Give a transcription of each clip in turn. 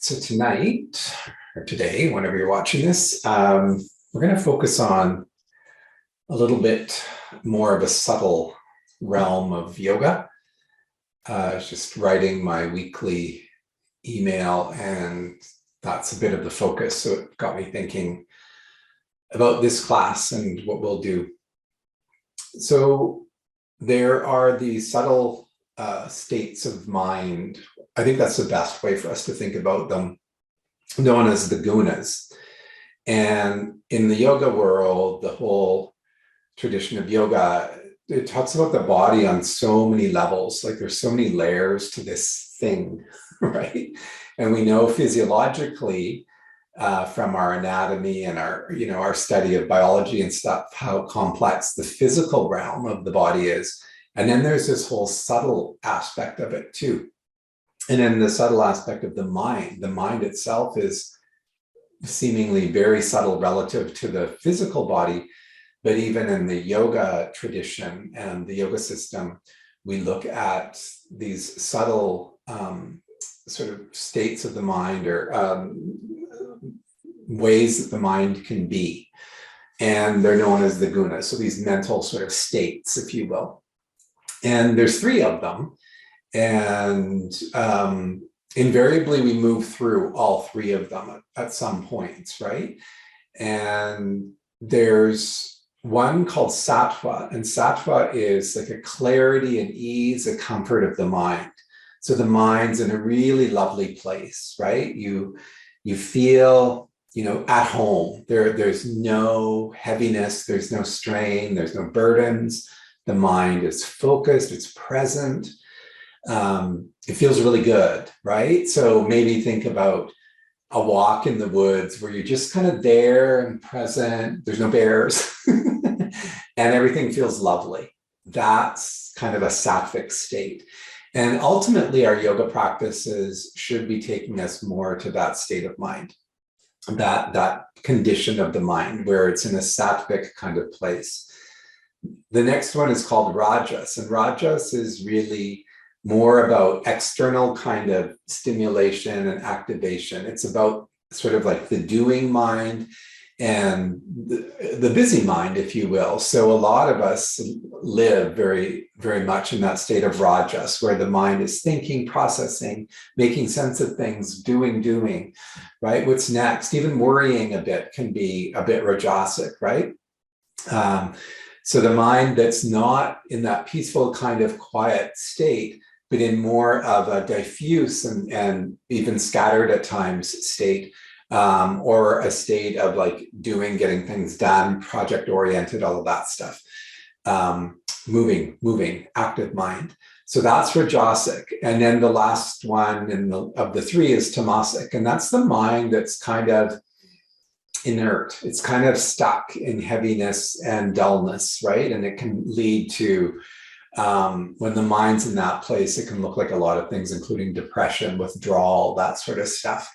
So tonight, or today, whenever you're watching this, we're going to focus on a little bit more of a subtle realm of yoga. I was just writing my weekly email, and that's a bit of the focus. So it got me thinking about this class and what we'll do. So there are these subtle states of mind. I think that's the best way for us to think about them, known as the gunas. And in the yoga world, the whole tradition of yoga, it talks about the body on so many levels. Like there's so many layers to this thing, right? And we know physiologically from our anatomy and our study of biology and stuff, how complex the physical realm of the body is. And then there's this whole subtle aspect of it too. And then the subtle aspect of the mind itself is seemingly very subtle relative to the physical body. But even in the yoga tradition and the yoga system, we look at these subtle sort of states of the mind or ways that the mind can be. And they're known as the gunas. So these mental sort of states, if you will. And there's three of them. And invariably, we move through all three of them at some points, right? And there's one called sattva, and sattva is like a clarity and ease, a comfort of the mind. So the mind's in a really lovely place, right? You feel, at home. There's no heaviness, there's no strain, there's no burdens. The mind is focused, it's present. It feels really good, right? So maybe think about a walk in the woods where you're just kind of there and present. There's no bears and everything feels lovely. That's kind of a sattvic state. And ultimately, our yoga practices should be taking us more to that state of mind, that condition of the mind where it's in a sattvic kind of place. The next one is called rajas, and rajas is really more about external kind of stimulation and activation. It's about sort of like the doing mind and the busy mind, if you will. So a lot of us live very, very much in that state of rajas, where the mind is thinking, processing, making sense of things, doing, right? What's next? Even worrying a bit can be a bit rajasic, right? So the mind that's not in that peaceful kind of quiet state, but in more of a diffuse and even scattered at times state, or a state of like getting things done, project oriented, all of that stuff. Moving, active mind. So that's rajasic. And then the last one of the three is tamasic. And that's the mind that's kind of inert. It's kind of stuck in heaviness and dullness, right? And it can lead to, when the mind's in that place, it can look like a lot of things, including depression, withdrawal, that sort of stuff.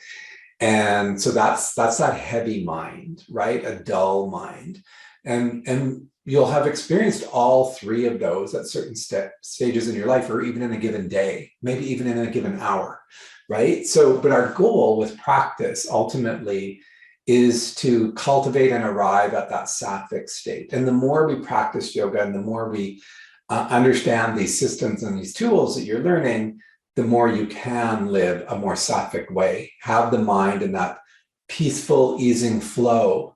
And so that's that heavy mind, right? A dull mind. And you'll have experienced all three of those at certain stages in your life, or even in a given day, maybe even in a given hour, right? So, but our goal with practice ultimately is to cultivate and arrive at that sattvic state. And the more we practice yoga and the more we understand these systems and these tools that you're learning, the more you can live a more sattvic way, have the mind in that peaceful, easing flow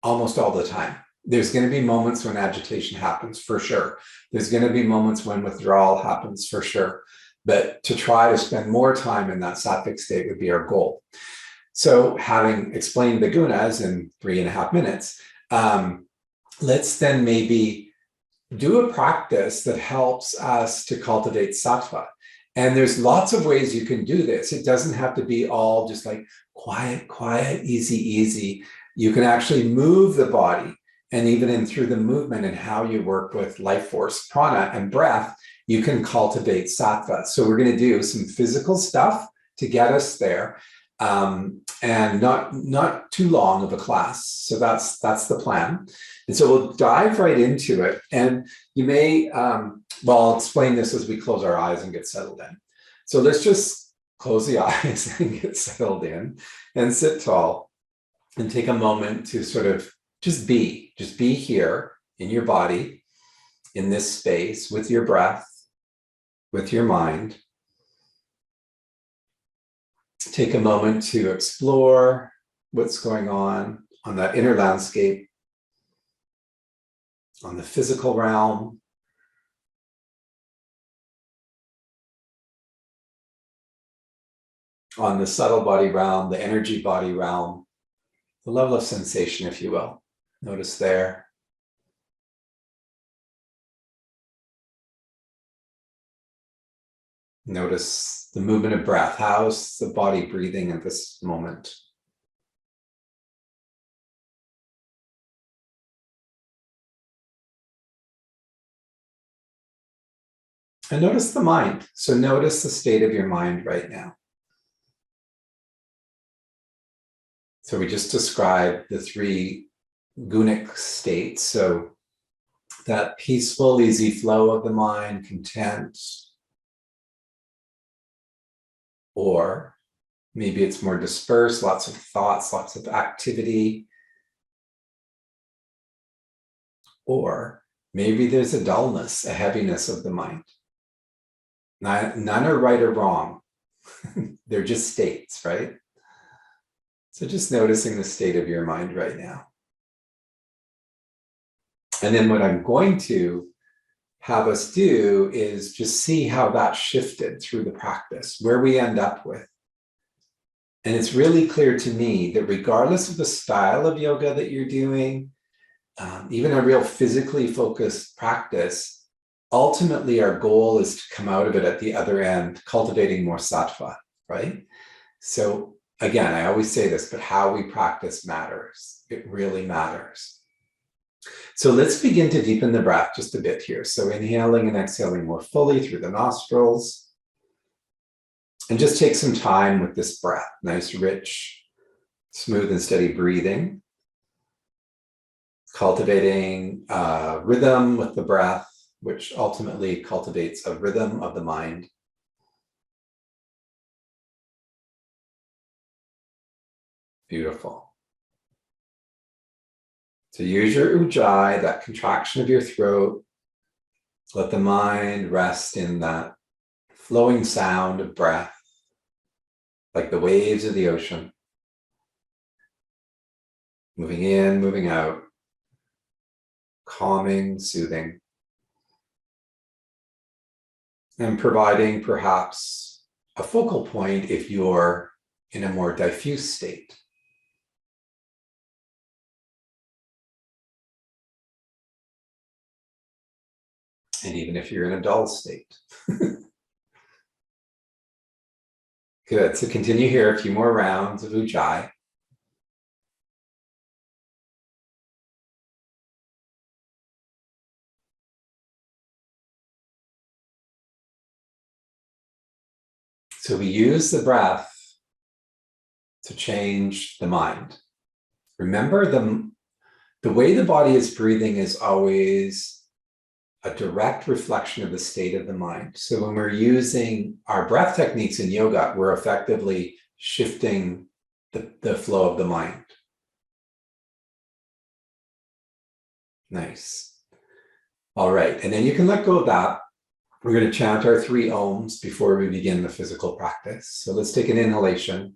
almost all the time. There's going to be moments when agitation happens, for sure. There's going to be moments when withdrawal happens, for sure. But to try to spend more time in that sattvic state would be our goal. So having explained the gunas in 3.5 minutes, let's then maybe do a practice that helps us to cultivate sattva. And there's lots of ways you can do this. It doesn't have to be all just like quiet, easy. You can actually move the body. And even through the movement and how you work with life force, prana, and breath, you can cultivate sattva. So we're going to do some physical stuff to get us there. And not too long of a class. So that's the plan. And so we'll dive right into it. And you may, I'll explain this as we close our eyes and get settled in. So let's just close the eyes and get settled in and sit tall and take a moment to sort of just be here in your body, in this space, with your breath, with your mind. Take a moment to explore what's going on that inner landscape, on the physical realm, on the subtle body realm, the energy body realm, the level of sensation, if you will. Notice there. Notice the movement of breath. How's the body breathing at this moment? And notice the mind. So notice the state of your mind right now. So we just described the three gunic states. So that peaceful, easy flow of the mind, content, or maybe it's more dispersed, lots of thoughts, lots of activity, or maybe there's a dullness, a heaviness of the mind. None are right or wrong. They're just states, right? So just noticing the state of your mind right now. And then what I'm going to have us do is just see how that shifted through the practice, where we end up with. And it's really clear to me that regardless of the style of yoga that you're doing, even a real physically focused practice, ultimately our goal is to come out of it at the other end, cultivating more sattva, right? So again, I always say this, but how we practice matters. It really matters. So let's begin to deepen the breath just a bit here. So inhaling and exhaling more fully through the nostrils. And just take some time with this breath. Nice, rich, smooth and steady breathing. Cultivating rhythm with the breath, which ultimately cultivates a rhythm of the mind. Beautiful. So use your ujjayi, that contraction of your throat. Let the mind rest in that flowing sound of breath, like the waves of the ocean. Moving in, moving out. Calming, soothing. And providing perhaps a focal point if you're in a more diffuse state. And even if you're in a dull state. Good, so continue here, a few more rounds of ujjayi. So we use the breath to change the mind. Remember, the way the body is breathing is always a direct reflection of the state of the mind. So when we're using our breath techniques in yoga, we're effectively shifting the flow of the mind. Nice. All right, and then you can let go of that. We're going to chant our 3 ohms before we begin the physical practice. So let's take an inhalation.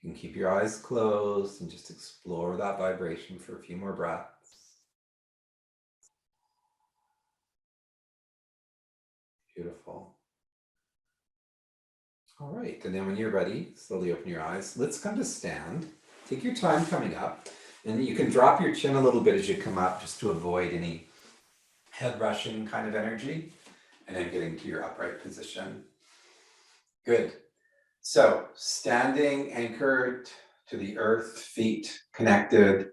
You can keep your eyes closed and just explore that vibration for a few more breaths. Beautiful. All right, and then when you're ready, slowly open your eyes. Let's come to stand. Take your time coming up. And you can drop your chin a little bit as you come up just to avoid any head rushing kind of energy, and then getting to your upright position. Good. So standing anchored to the earth, feet connected,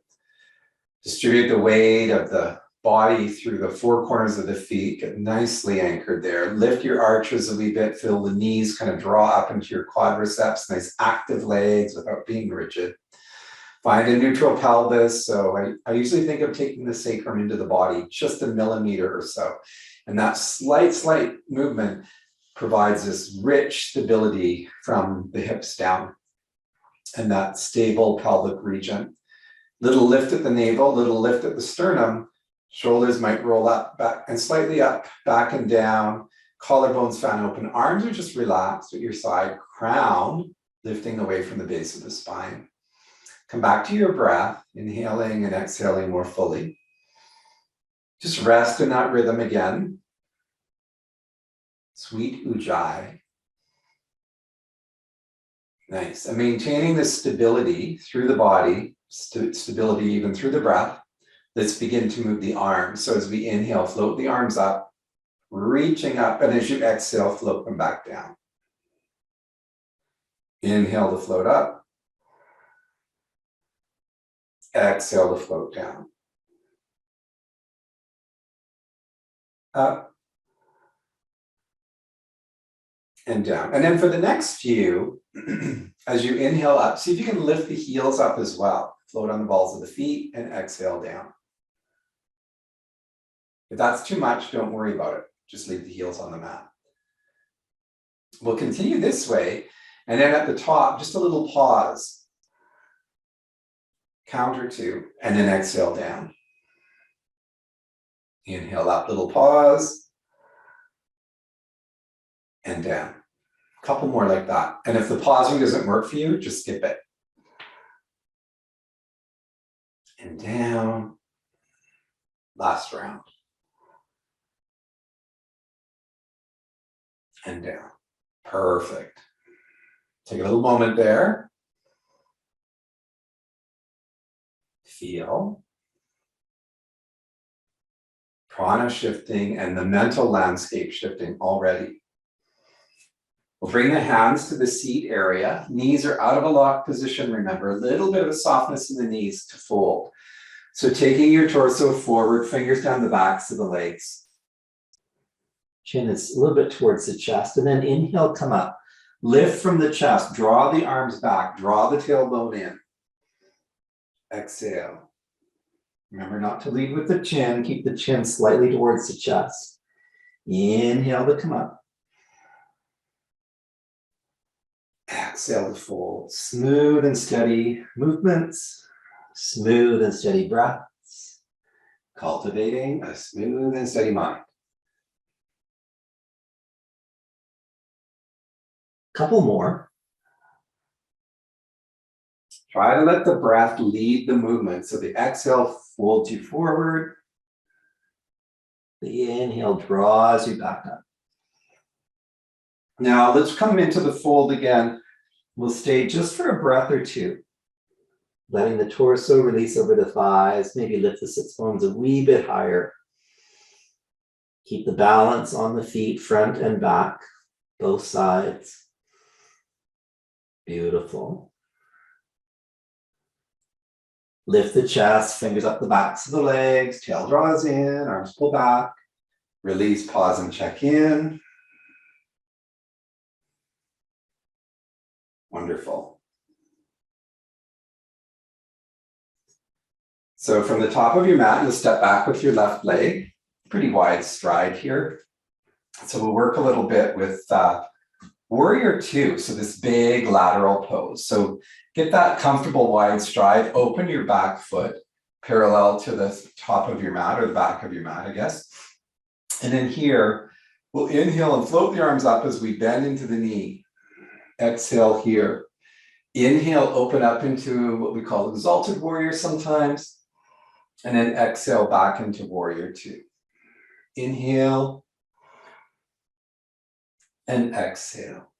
distribute the weight of the body through the four corners of the feet, get nicely anchored there. Lift your arches a wee bit, feel the knees kind of draw up into your quadriceps, nice active legs without being rigid. Find a neutral pelvis. So I usually think of taking the sacrum into the body just a millimeter or so. And that slight movement provides this rich stability from the hips down and that stable pelvic region. Little lift at the navel, little lift at the sternum. Shoulders might roll up, back and slightly up, back and down. Collarbones fan open. Arms are just relaxed at your side. Crown lifting away from the base of the spine. Come back to your breath, inhaling and exhaling more fully. Just rest in that rhythm again. Sweet ujjayi. Nice. And maintaining this stability through the body, stability even through the breath. Let's begin to move the arms. So as we inhale, float the arms up, reaching up, and as you exhale, float them back down. Inhale to float up. Exhale to float down. Up and down. And then for the next few, as you inhale up, see if you can lift the heels up as well. Float on the balls of the feet and exhale down. If that's too much, don't worry about it. Just leave the heels on the mat. We'll continue this way. And then at the top, just a little pause. Count or two, and then exhale down. Inhale up, little pause. And down. A couple more like that. And if the pausing doesn't work for you, just skip it. And down. Last round. And down. Perfect. Take a little moment there. Feel. Prana shifting and the mental landscape shifting already. We'll bring the hands to the seat area. Knees are out of a locked position, remember. A little bit of a softness in the knees to fold. So taking your torso forward, fingers down the backs of the legs. Chin is a little bit towards the chest, and then inhale, come up. Lift from the chest, draw the arms back, draw the tailbone in. Exhale. Remember not to lead with the chin, keep the chin slightly towards the chest. Inhale to come up. Exhale to fold. Smooth and steady movements, smooth and steady breaths, cultivating a smooth and steady mind. Couple more. Try to let the breath lead the movement. So the exhale folds you forward. The inhale draws you back up. Now let's come into the fold again. We'll stay just for a breath or two. Letting the torso release over the thighs, maybe lift the sits bones a wee bit higher. Keep the balance on the feet, front and back, both sides. Beautiful. Lift the chest, fingers up the backs of the legs, tail draws in, arms pull back. Release, pause and check in. Wonderful. So from the top of your mat, you'll step back with your left leg. Pretty wide stride here. So we'll work a little bit with Warrior Two, so this big lateral pose. So get that comfortable wide stride, open your back foot parallel to the top of your mat, or the back of your mat, I guess. And then here, we'll inhale and float the arms up as we bend into the knee. Exhale here. Inhale, open up into what we call exalted warrior sometimes. And then exhale back into Warrior Two. Inhale and exhale.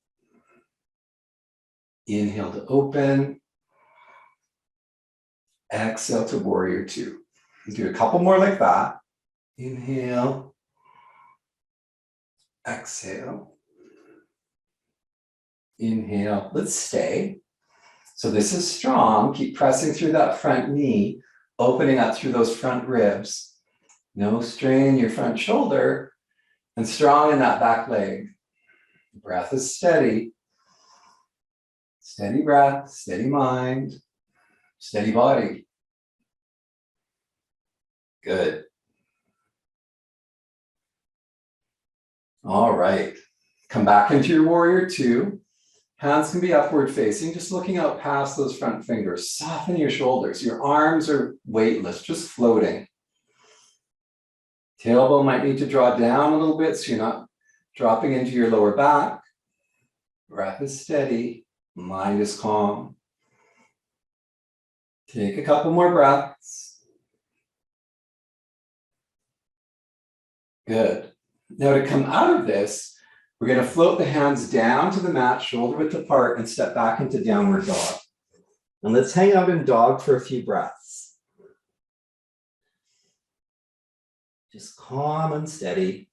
Inhale to open. Exhale to warrior two. Do a couple more like that. Inhale. Exhale. Inhale. Let's stay. So this is strong. Keep pressing through that front knee, opening up through those front ribs. No strain in your front shoulder, and strong in that back leg. Breath is steady. Steady breath, steady mind, steady body. Good. All right. Come back into your warrior two. Hands can be upward facing, just looking out past those front fingers. Soften your shoulders. Your arms are weightless, just floating. Tailbone might need to draw down a little bit so you're not dropping into your lower back. Breath is steady. Mind is calm. Take a couple more breaths. Good. Now to come out of this, we're going to float the hands down to the mat, shoulder width apart, and step back into downward dog. And let's hang out in dog for a few breaths. Just calm and steady,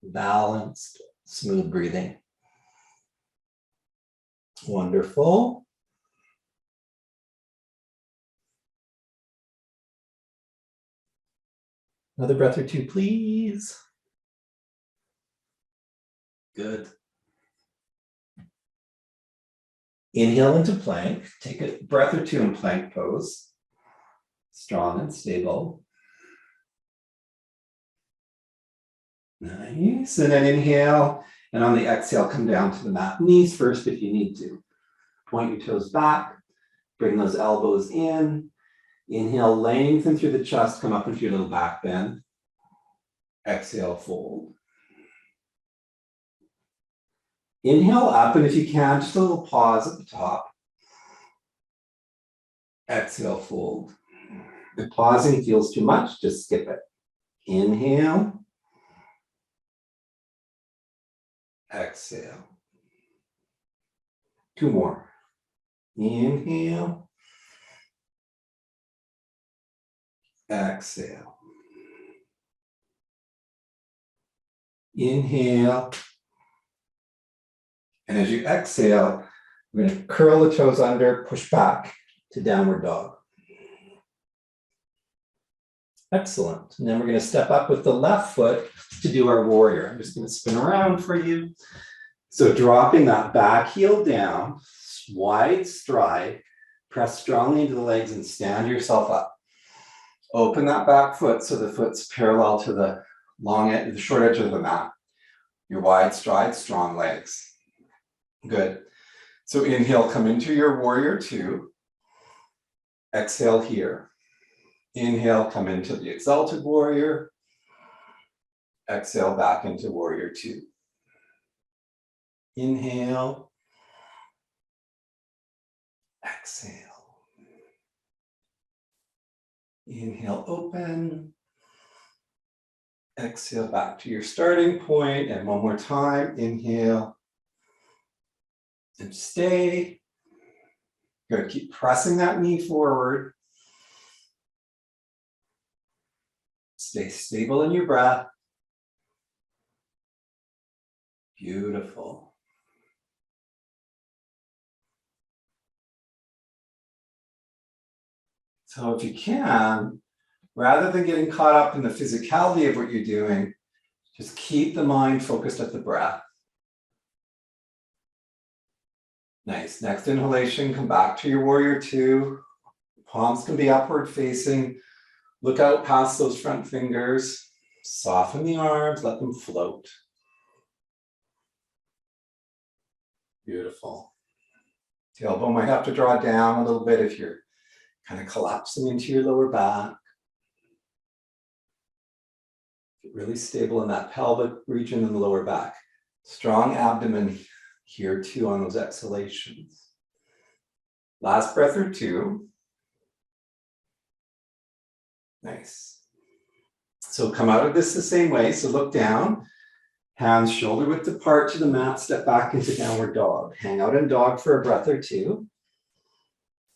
balanced, smooth breathing. Wonderful. Another breath or two, please. Good. Inhale into plank. Take a breath or two in plank pose. Strong and stable. Nice. And then inhale. And on the exhale, come down to the mat. Knees first if you need to. Point your toes back. Bring those elbows in. Inhale, lengthen through the chest. Come up into your little back bend. Exhale, fold. Inhale up, and if you can, just a little pause at the top. Exhale, fold. If pausing feels too much, just skip it. Inhale. Exhale. Two more. Inhale. Exhale. Inhale. And as you exhale, we're going to curl the toes under, push back to downward dog. Excellent. And then we're going to step up with the left foot to do our warrior. I'm just going to spin around for you. So dropping that back heel down, wide stride, press strongly into the legs and stand yourself up. Open that back foot so the foot's parallel to the long edge, the short edge of the mat. Your wide stride, strong legs. Good. So inhale, come into your warrior two. Exhale here. Inhale, come into the exalted warrior. Exhale back into warrior two. Inhale. Exhale. Inhale, open. Exhale back to your starting point. And one more time, inhale. And stay. Good, keep pressing that knee forward. Stay stable in your breath. Beautiful. So if you can, rather than getting caught up in the physicality of what you're doing, just keep the mind focused at the breath. Nice. Next inhalation, come back to your warrior two. Palms can be upward facing. Look out past those front fingers. Soften the arms, let them float. Beautiful. Tailbone might have to draw down a little bit if you're kind of collapsing into your lower back. Get really stable in that pelvic region in the lower back. Strong abdomen here too on those exhalations. Last breath or two. Nice. So come out of this the same way. So look down, hands shoulder width apart to the mat, step back into downward dog. Hang out in dog for a breath or two.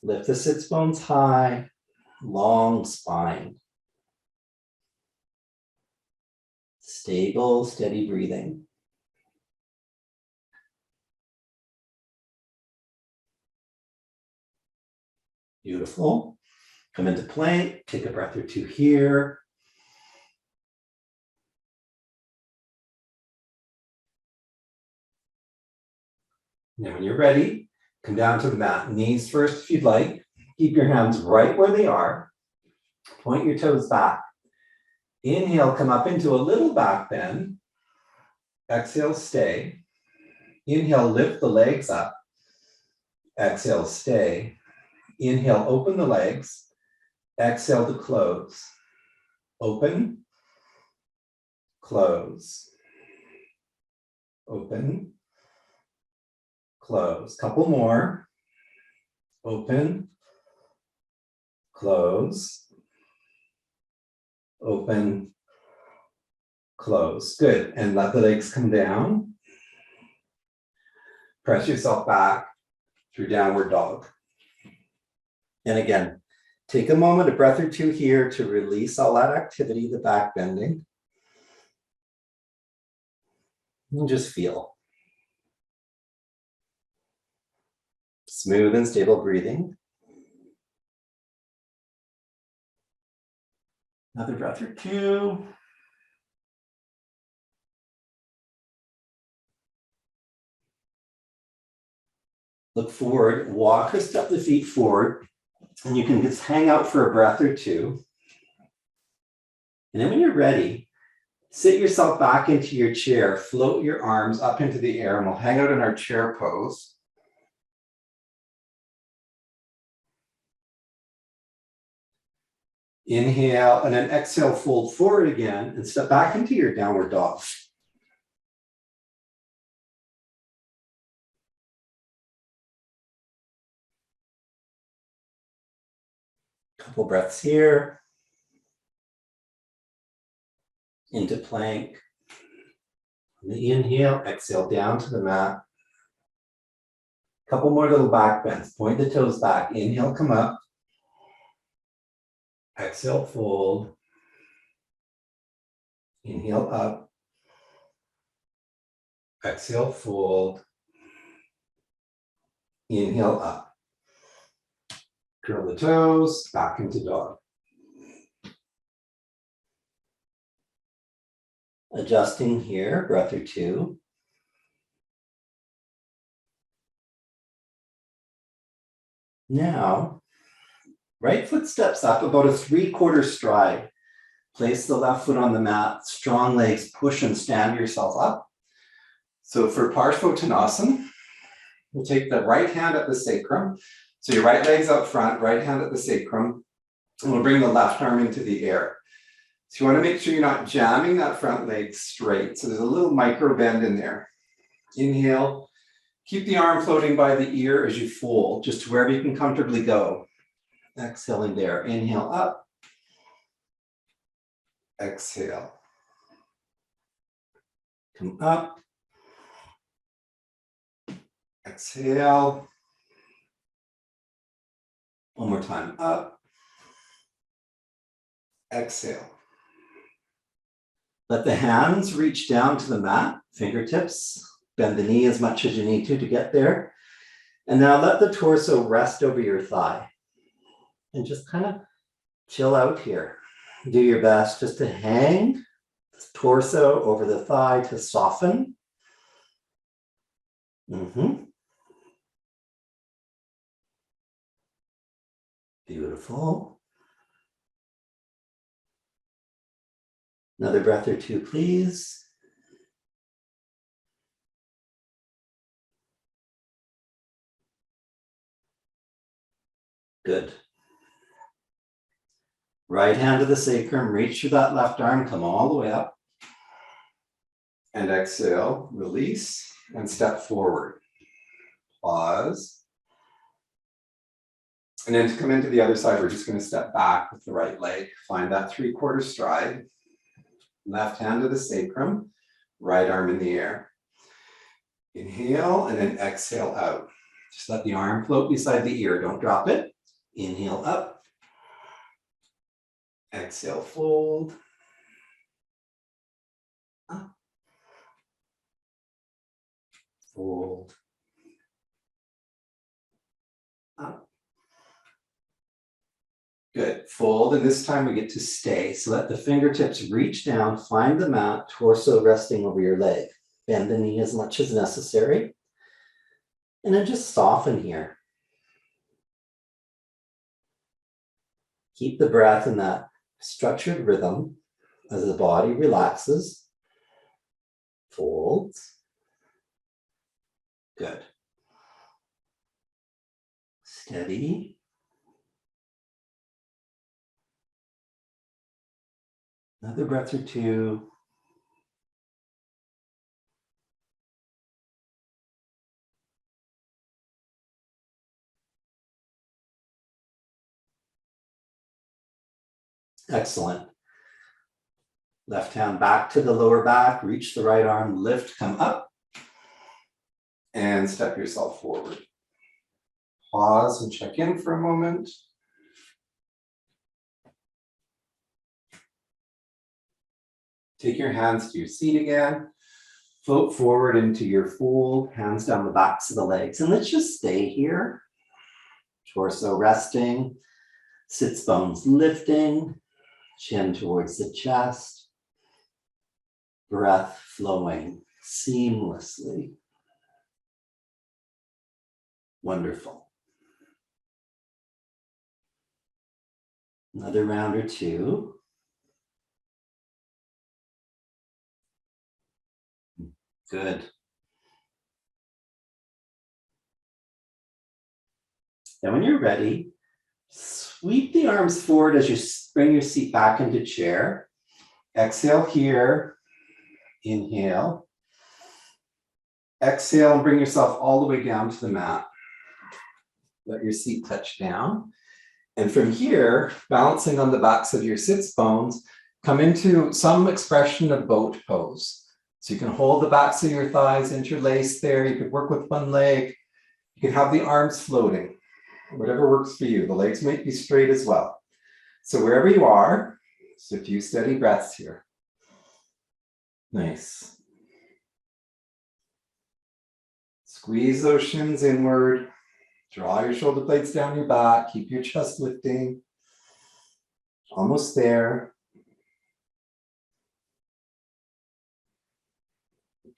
Lift the sits bones high, long spine. Stable, steady breathing. Beautiful. Come into plank, take a breath or two here. Now when you're ready, come down to the mat. Knees first if you'd like. Keep your hands right where they are. Point your toes back. Inhale, come up into a little back bend. Exhale, stay. Inhale, lift the legs up. Exhale, stay. Inhale, open the legs. Exhale to close. Open, close. Open, close. Couple more. Open, close. Open, close. Good. And let the legs come down. Press yourself back through downward dog. And again, take a moment, a breath or two here to release all that activity, the back bending. And just feel. Smooth and stable breathing. Another breath or two. Look forward, walk or step the feet forward, and you can just hang out for a breath or two. And then when you're ready, sit yourself back into your chair, float your arms up into the air, and we'll hang out in our chair pose. Inhale, and then exhale, fold forward again, and step back into your downward dog. Couple breaths here. Into plank. On the inhale, exhale down to the mat. Couple more little back bends. Point the toes back. Inhale, come up. Exhale, fold. Inhale up. Exhale, fold. Inhale up. Curl the toes, back into dog. Adjusting here, breath or two. Now, right foot steps up about a 3/4 stride. Place the left foot on the mat, strong legs, push and stand yourself up. So for Parshvottanasana, we'll take the right hand at the sacrum. So your right leg's up front, right hand at the sacrum, and we'll bring the left arm into the air. So you want to make sure you're not jamming that front leg straight. So there's a little micro bend in there. Inhale, keep the arm floating by the ear as you fold, just to wherever you can comfortably go. Exhaling there, inhale up. Exhale. Come up. Exhale. One more time, up. Exhale. Let the hands reach down to the mat, fingertips. Bend the knee as much as you need to get there. And now let the torso rest over your thigh. And just kind of chill out here. Do your best just to hang the torso over the thigh to soften. Beautiful. Another breath or two, please. Good. Right hand to the sacrum, reach through that left arm, come all the way up. And exhale, release, and step forward. Pause. And then to come into the other side, we're just going to step back with the right leg. Find that 3/4 stride. Left hand to the sacrum, right arm in the air. Inhale, and then exhale out. Just let the arm float beside the ear, don't drop it. Inhale up. Exhale, fold. Up. Fold. Up. Good. Fold, and this time we get to stay. So let the fingertips reach down, find the mat, torso resting over your leg. Bend the knee as much as necessary. And then just soften here. Keep the breath in that structured rhythm as the body relaxes. Folds. Good. Steady. Another breath or two. Excellent. Left hand back to the lower back, reach the right arm, lift, come up, and step yourself forward. Pause and check in for a moment. Take your hands to your seat again. Float forward into your fold, hands down the backs of the legs. And let's just stay here. Torso resting, sits bones lifting, chin towards the chest. Breath flowing seamlessly. Wonderful. Another round or two. Good. Then when you're ready, sweep the arms forward as you bring your seat back into chair. Exhale here. Inhale. Exhale and bring yourself all the way down to the mat. Let your seat touch down. And from here, balancing on the backs of your sits bones, come into some expression of boat pose. So you can hold the backs of your thighs interlaced there. You could work with one leg. You can have the arms floating, whatever works for you. The legs might be straight as well. So wherever you are, just a few steady breaths here. Nice. Squeeze those shins inward. Draw your shoulder blades down your back. Keep your chest lifting. Almost there.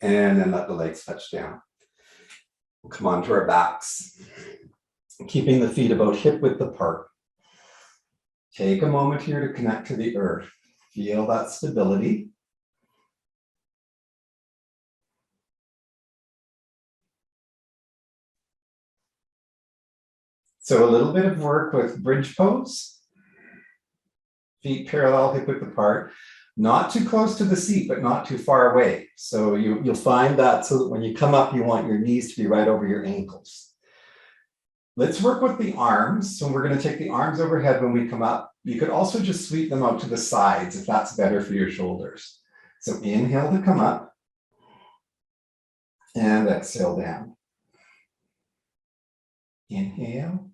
And then let the legs touch down. We'll come onto our backs, keeping the feet about hip width apart. Take a moment here to connect to the earth. Feel that stability. So a little bit of work with bridge pose. Feet parallel, hip width apart. Not too close to the seat, but not too far away. So you'll find that so that when you come up, you want your knees to be right over your ankles. Let's work with the arms. So we're going to take the arms overhead when we come up. You could also just sweep them out to the sides if that's better for your shoulders. So inhale to come up and exhale down. Inhale.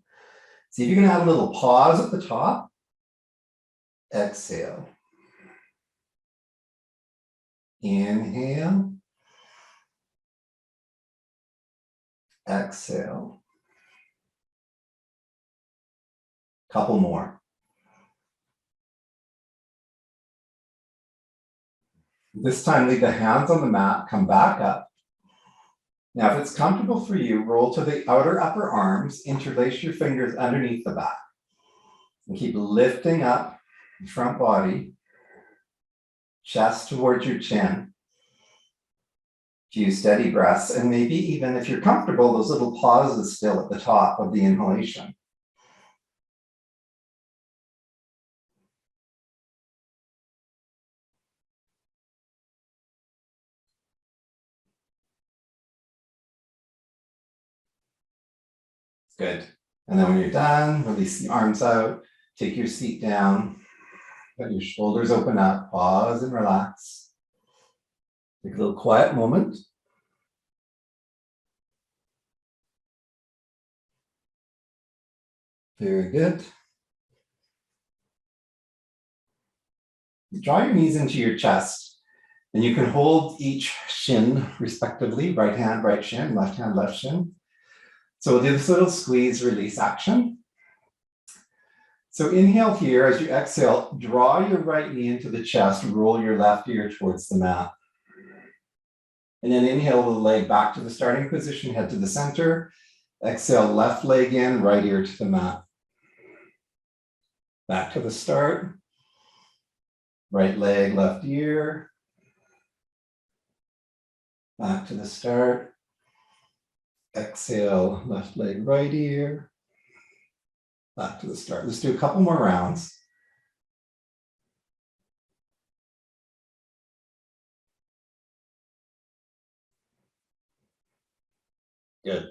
See if you can add a little pause at the top. Exhale. Inhale. Exhale. Couple more. This time, leave the hands on the mat, come back up. Now, if it's comfortable for you, roll to the outer upper arms, interlace your fingers underneath the back. And keep lifting up the front body, chest towards your chin. Few steady breaths, and maybe even if you're comfortable, those little pauses still at the top of the inhalation. Good. And then when you're done, release the arms out, take your seat down, let your shoulders open up, pause and relax. Take a little quiet moment. Very good. Draw your knees into your chest, and you can hold each shin respectively, right hand, right shin, left shin. So we'll do this little squeeze release action. So inhale here. As you exhale, draw your right knee into the chest, roll your left ear towards the mat. And then inhale the leg back to the starting position, head to the center. Exhale, left leg in, right ear to the mat. Back to the start. Right leg, left ear. Back to the start. Exhale, left leg, right ear. Back to the start. Let's do a couple more rounds. Good.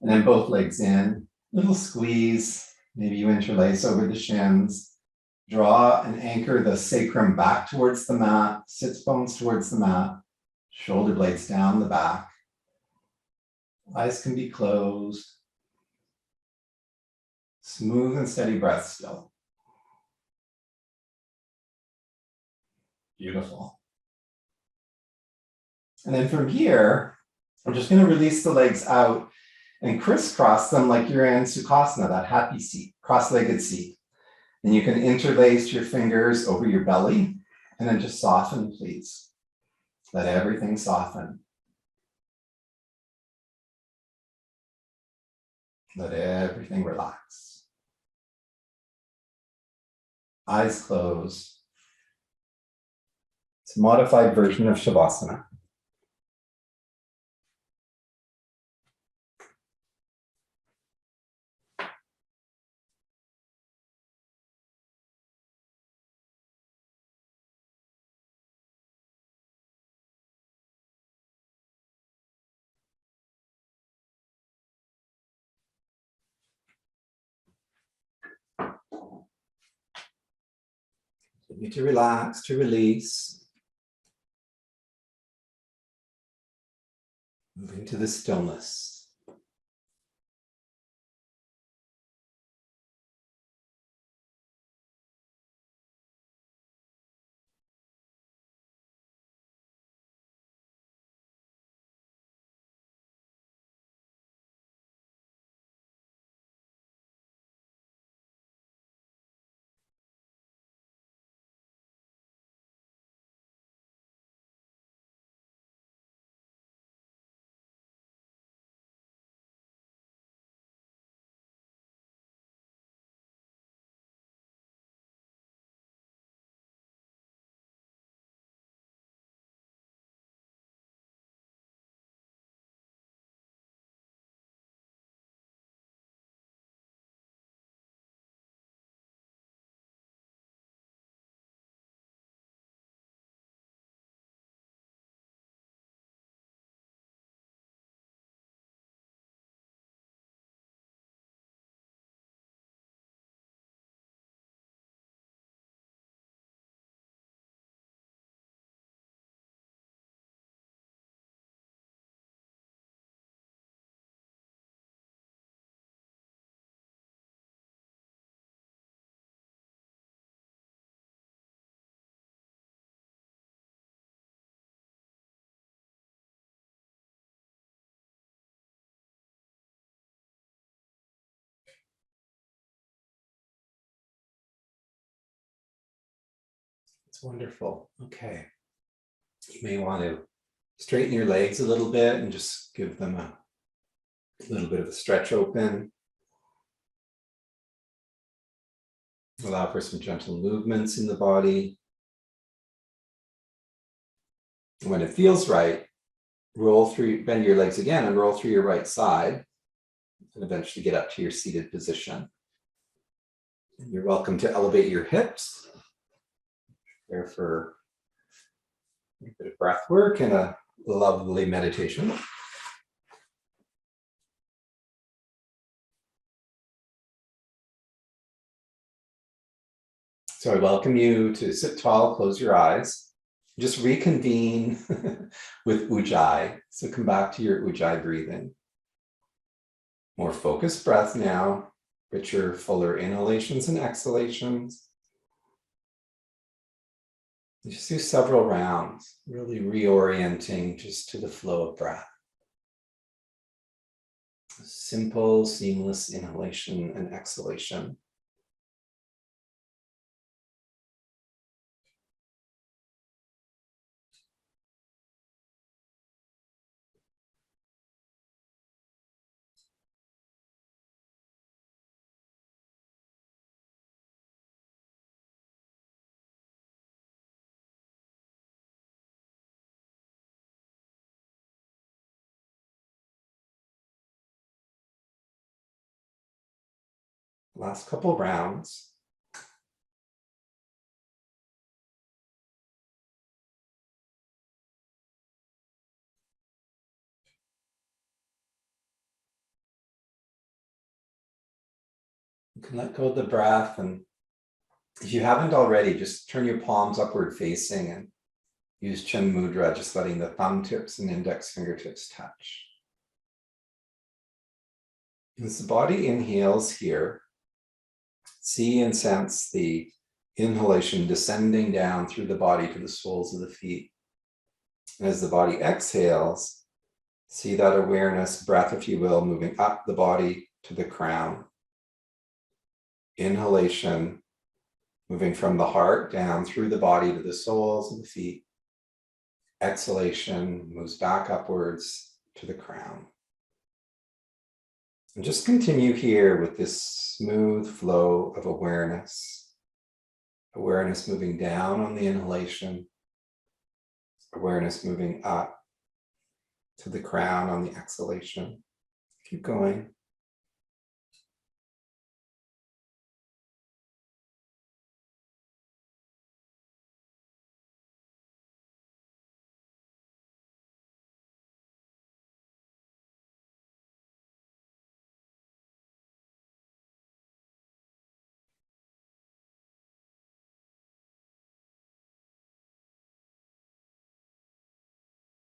And then both legs in. Little squeeze. Maybe you interlace over the shins. Draw and anchor the sacrum back towards the mat, sits bones towards the mat, shoulder blades down the back. Eyes can be closed. Smooth and steady breath still. Beautiful. And then from here, I'm just going to release the legs out and crisscross them like you're in Sukhasana, that happy seat, cross-legged seat. And you can interlace your fingers over your belly and then just soften, please. Let everything soften. Let everything relax. Eyes closed. It's a modified version of Shavasana. Continue to relax, to release. Move into the stillness. It's wonderful. Okay. You may want to straighten your legs a little bit and just give them a little bit of a stretch open. Allow for some gentle movements in the body. When it feels right, bend your legs again and roll through your right side and eventually get up to your seated position. And you're welcome to elevate your hips. There for a bit of breath work and a lovely meditation. So I welcome you to sit tall, close your eyes. Just reconvene with Ujjayi. So come back to your Ujjayi breathing. More focused breath now. richer, fuller inhalations and exhalations. Just do several rounds, really reorienting just to the flow of breath. Simple, seamless inhalation and exhalation. Last couple rounds. You can let go of the breath, and if you haven't already, just turn your palms upward facing and use Chin Mudra, just letting the thumb tips and index fingertips touch. As the body inhales here, see and sense the inhalation descending down through the body to the soles of the feet. And as the body exhales, see that awareness, breath, if you will, moving up the body to the crown. Inhalation, moving from the heart down through the body to the soles of the feet. Exhalation moves back upwards to the crown. And just continue here with this smooth flow of awareness. Awareness moving down on the inhalation. Awareness moving up to the crown on the exhalation. Keep going.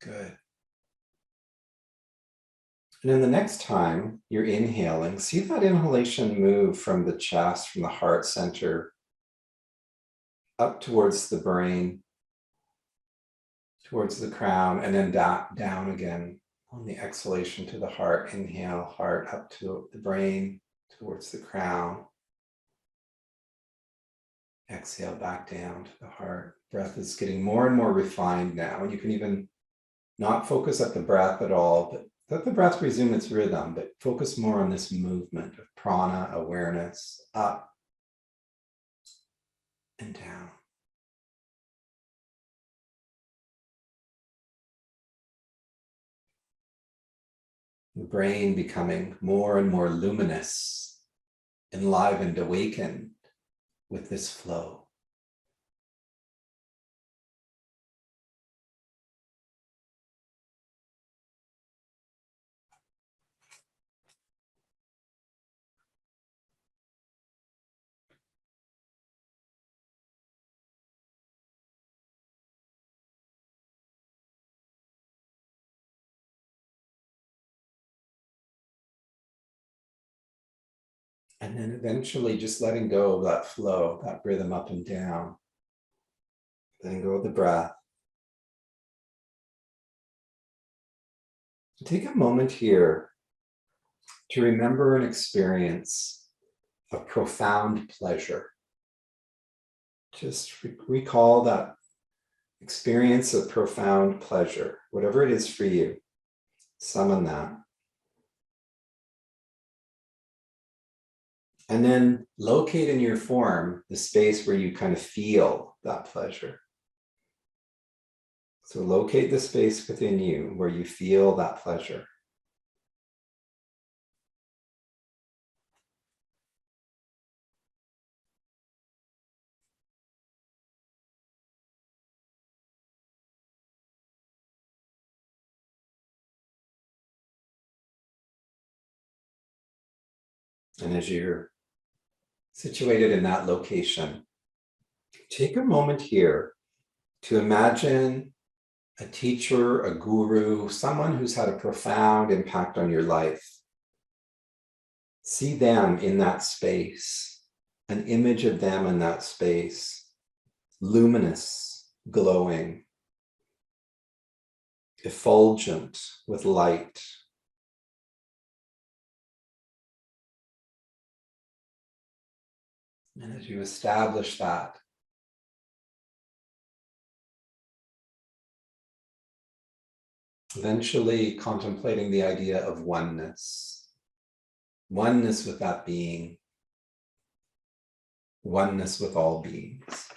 Good. And then the next time you're inhaling, see that inhalation move from the chest, from the heart center, up towards the brain, towards the crown, and then down again on the exhalation to the heart. Inhale, heart up to the brain, towards the crown. Exhale back down to the heart. Breath is getting more and more refined now, and you can even not focus at the breath at all, but let the breath resume its rhythm, but focus more on this movement of prana awareness, up and down. The brain becoming more and more luminous, enlivened, awakened with this flow. And then eventually just letting go of that flow, that rhythm up and down. Letting go of the breath. Take a moment here to remember an experience of profound pleasure. Just recall that experience of profound pleasure, whatever it is for you. Summon that. And then locate in your form the space where you kind of feel that pleasure. So locate the space within you where you feel that pleasure. And as you're situated in that location, take a moment here to imagine a teacher, a guru, someone who's had a profound impact on your life. See them in that space, an image of them in that space, luminous, glowing, effulgent with light. And as you establish that, eventually contemplating the idea of oneness, oneness with that being, oneness with all beings.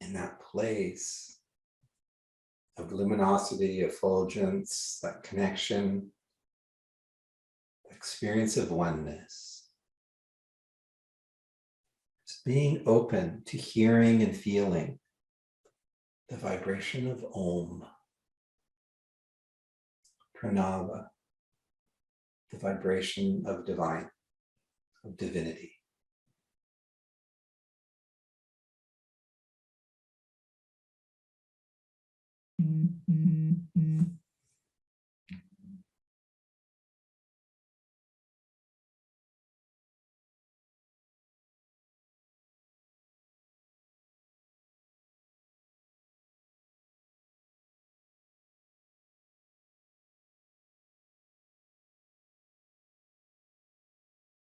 In that place of luminosity, effulgence, that connection, experience of oneness. Just being open to hearing and feeling the vibration of Om, Pranava, the vibration of divine, of divinity.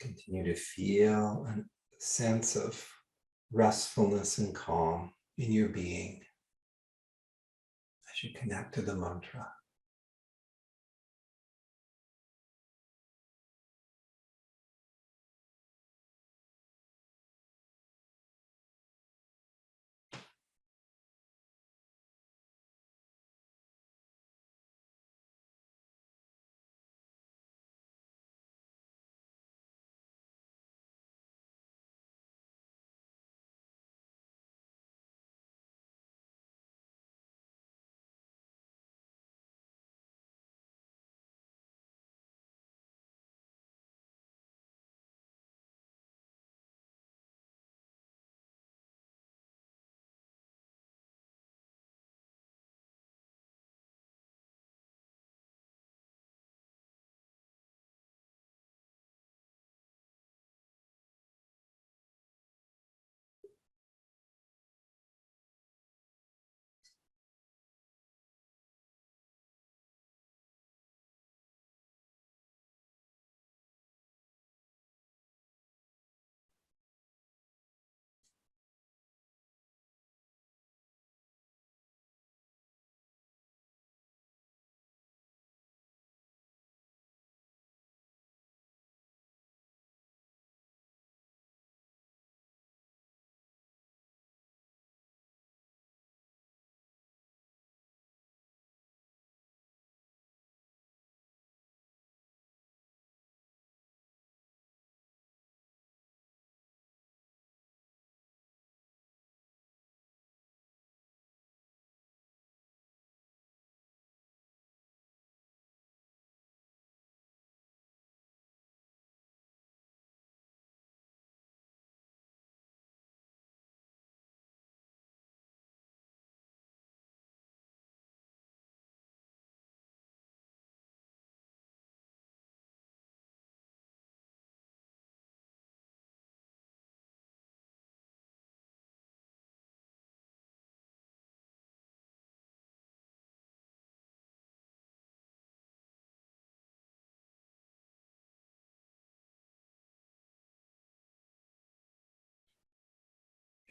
Continue to feel a sense of restfulness and calm in your being as you connect to the mantra.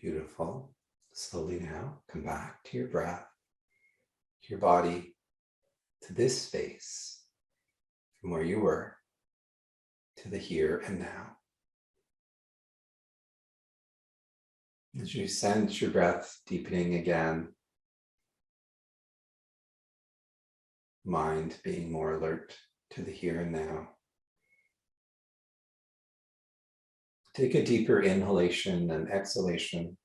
Beautiful. Slowly now, come back to your breath, to your body, to this space, from where you were, to the here and now. As you sense your breath deepening again, mind being more alert to the here and now. Take a deeper inhalation and exhalation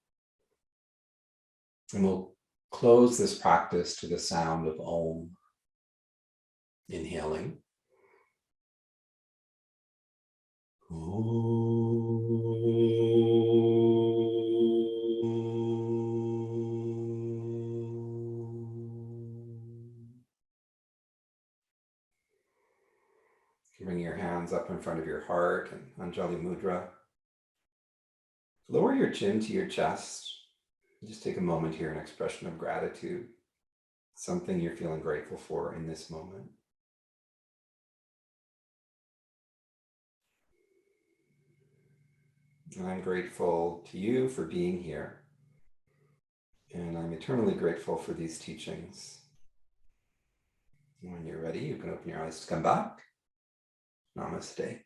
And we'll close this practice to the sound of Om. Inhaling. Bring your hands up in front of your heart and Anjali Mudra. Lower your chin to your chest. Just take a moment here, an expression of gratitude, something you're feeling grateful for in this moment. And I'm grateful to you for being here. And I'm eternally grateful for these teachings. When you're ready, you can open your eyes to come back. Namaste.